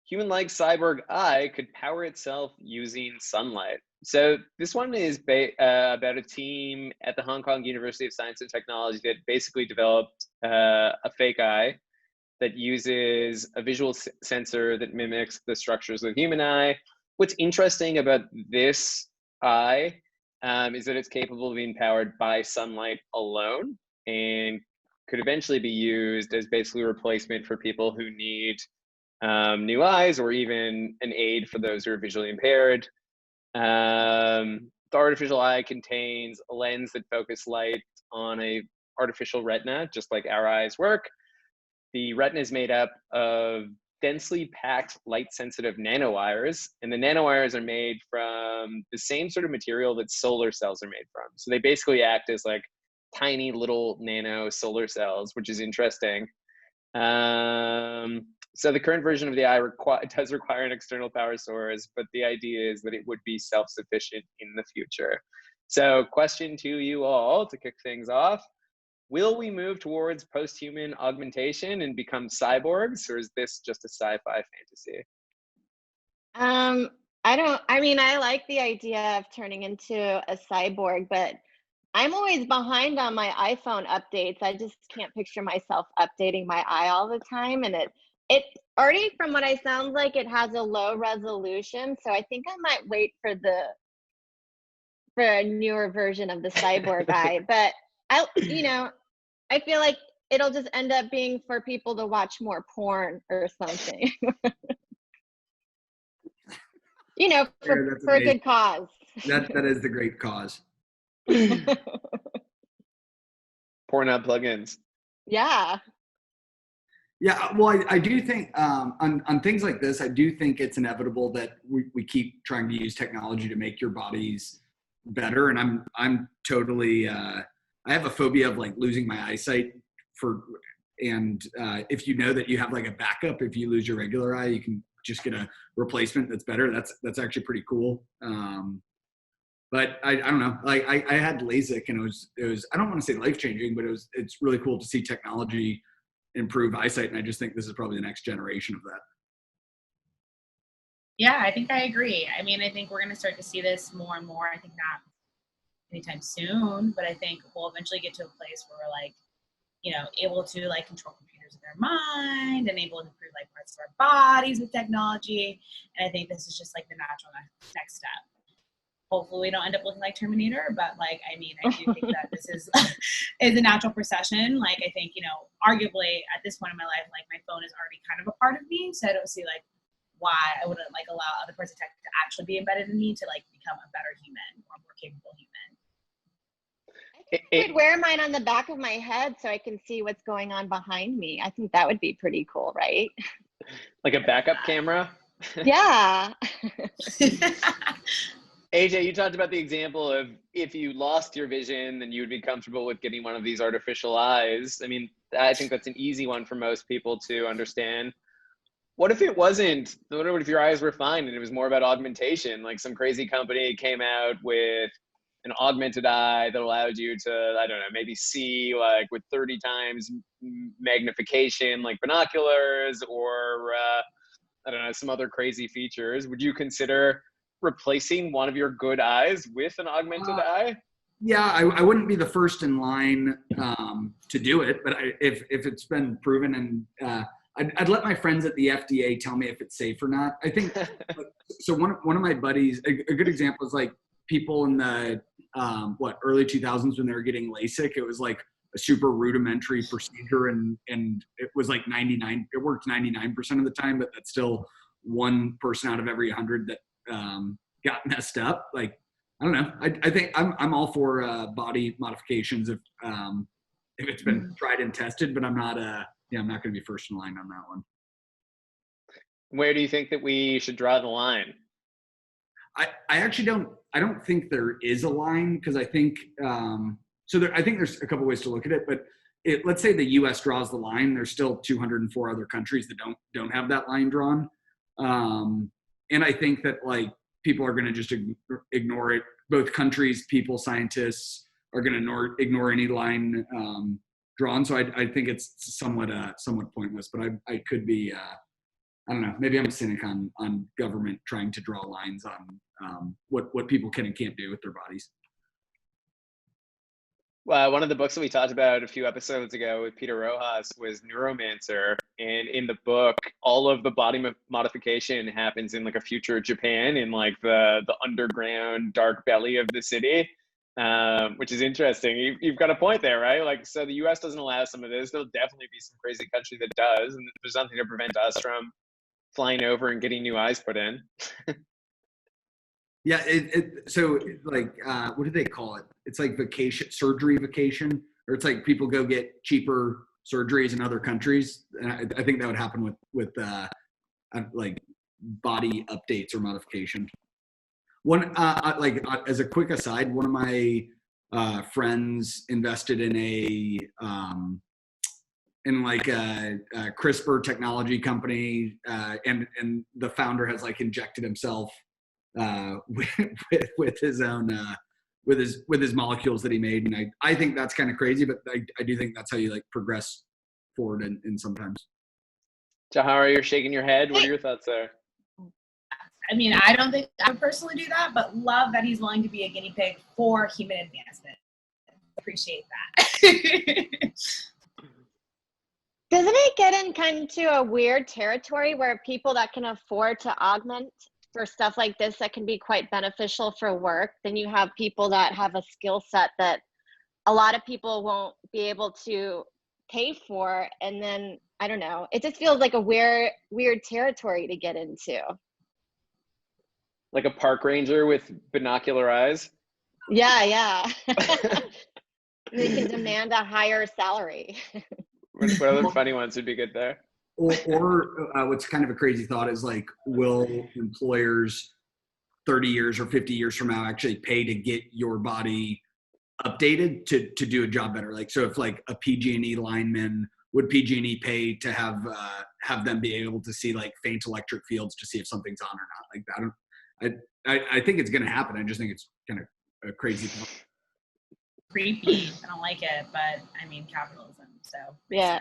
human-like cyborg eye could power itself using sunlight. So this one is about a team at the Hong Kong University of Science and Technology that basically developed a fake eye that uses a visual sensor that mimics the structures of the human eye. What's interesting about this eye is that it's capable of being powered by sunlight alone and could eventually be used as basically a replacement for people who need new eyes, or even an aid for those who are visually impaired. The artificial eye contains a lens that focuses light on a artificial retina, just like our eyes work. The retina is made up of densely packed light-sensitive nanowires, and the nanowires are made from the same sort of material that solar cells are made from. So they basically act as like tiny little nano solar cells, which is interesting. So the current version of the eye does require an external power source, but the idea is that it would be self-sufficient in the future. So question to you all to kick things off: will we move towards post-human augmentation and become cyborgs, or is this just a sci-fi fantasy? I like the idea of turning into a cyborg, but I'm always behind on my iPhone updates. I just can't picture myself updating my eye all the time. And it already, from what I sound like, it has a low resolution. So I think I might wait for a newer version of the cyborg eye. But I feel like it'll just end up being for people to watch more porn or something. For a good cause. That is the great cause. Pornhub plugins. Yeah. Yeah, well, I do think on things like this, I do think it's inevitable that we keep trying to use technology to make your bodies better. And I'm totally I have a phobia of like losing my eyesight if you know that you have like a backup, if you lose your regular eye, you can just get a replacement that's better. That's actually pretty cool. But I don't know, like I had LASIK, and it was I don't want to say life-changing, but it's really cool to see technology improve eyesight, and I just think this is probably the next generation of that. Yeah, I think I agree. I mean, I think we're going to start to see this more and more. I think not anytime soon, but I think we'll eventually get to a place where we're like, able to like control computers with our mind and able to improve like parts of our bodies with technology. And I think this is just like the natural next step. Hopefully we don't end up looking like Terminator, but like, I do think that this is a natural procession. Like, I think, arguably at this point in my life, like my phone is already kind of a part of me. So I don't see like why I wouldn't like allow other parts of tech to actually be embedded in me to like become a better human or more capable human. I could wear mine on the back of my head so I can see what's going on behind me. I think that would be pretty cool, right? Like a backup camera? Yeah. AJ, you talked about the example of if you lost your vision, then you would be comfortable with getting one of these artificial eyes. I mean, I think that's an easy one for most people to understand. What if it wasn't? What if your eyes were fine and it was more about augmentation? Like some crazy company came out with an augmented eye that allowed you to, I don't know, maybe see like with 30 times magnification, like binoculars, or I don't know, some other crazy features. Would you consider replacing one of your good eyes with an augmented eye? Yeah, I wouldn't be the first in line to do it, but if it's been proven, and I'd let my friends at the FDA tell me if it's safe or not. I think so. One of my buddies, a good example is like people in the early 2000s when they were getting LASIK. It was like a super rudimentary procedure, and it was like 99. It worked 99% of the time, but that's still one person out of every 100 that got messed up. Like, I don't know. I think I'm all for body modifications if it's been tried and tested, but I'm not I'm not going to be first in line on that one. Where do you think that we should draw the line? I actually don't think there is a line, because I think I think there's a couple ways to look at it, but let's say the US draws the line, there's still 204 other countries that don't have that line drawn. And I think that like people are going to just ignore it. Both countries, people, scientists are going to ignore any line drawn. So I think it's somewhat pointless, but I could be I don't know. Maybe I'm a cynic on government trying to draw lines on what people can and can't do with their bodies. Well, one of the books that we talked about a few episodes ago with Peter Rojas was Neuromancer. And in the book, all of the body modification happens in like a future Japan, in like the underground dark belly of the city, which is interesting. You've got a point there, right? Like, so the US doesn't allow some of this. There'll definitely be some crazy country that does. And there's nothing to prevent us from flying over and getting new eyes put in. Yeah, so like what do they call it? It's like surgery vacation, or it's like people go get cheaper surgeries in other countries. And I think that would happen with like body updates or modification. One as a quick aside, one of my friends invested in a CRISPR technology company, and the founder has like injected himself with his own with his molecules that he made, and I think that's kind of crazy, but I do think that's how you like progress forward in sometimes. Jawhara, you're shaking your head. What are your thoughts there? I mean, I don't think I would personally do that, but love that he's willing to be a guinea pig for human advancement. Appreciate that. Doesn't it get in kind of to a weird territory where people that can afford to augment for stuff like this that can be quite beneficial for work, then you have people that have a skill set that a lot of people won't be able to pay for, and then I don't know, it just feels like a weird territory to get into. Like a park ranger with binocular eyes? Yeah. They can demand a higher salary. What other funny ones would be good there? Or what's kind of a crazy thought is like, will employers 30 years or 50 years from now actually pay to get your body updated to do a job better? Like, so if like a PG&E lineman, would PG&E pay to have them be able to see like faint electric fields to see if something's on or not? Like, I think it's going to happen. I just think it's kind of a crazy thought. Creepy. I don't like it, but I mean, capitalism. So Yeah.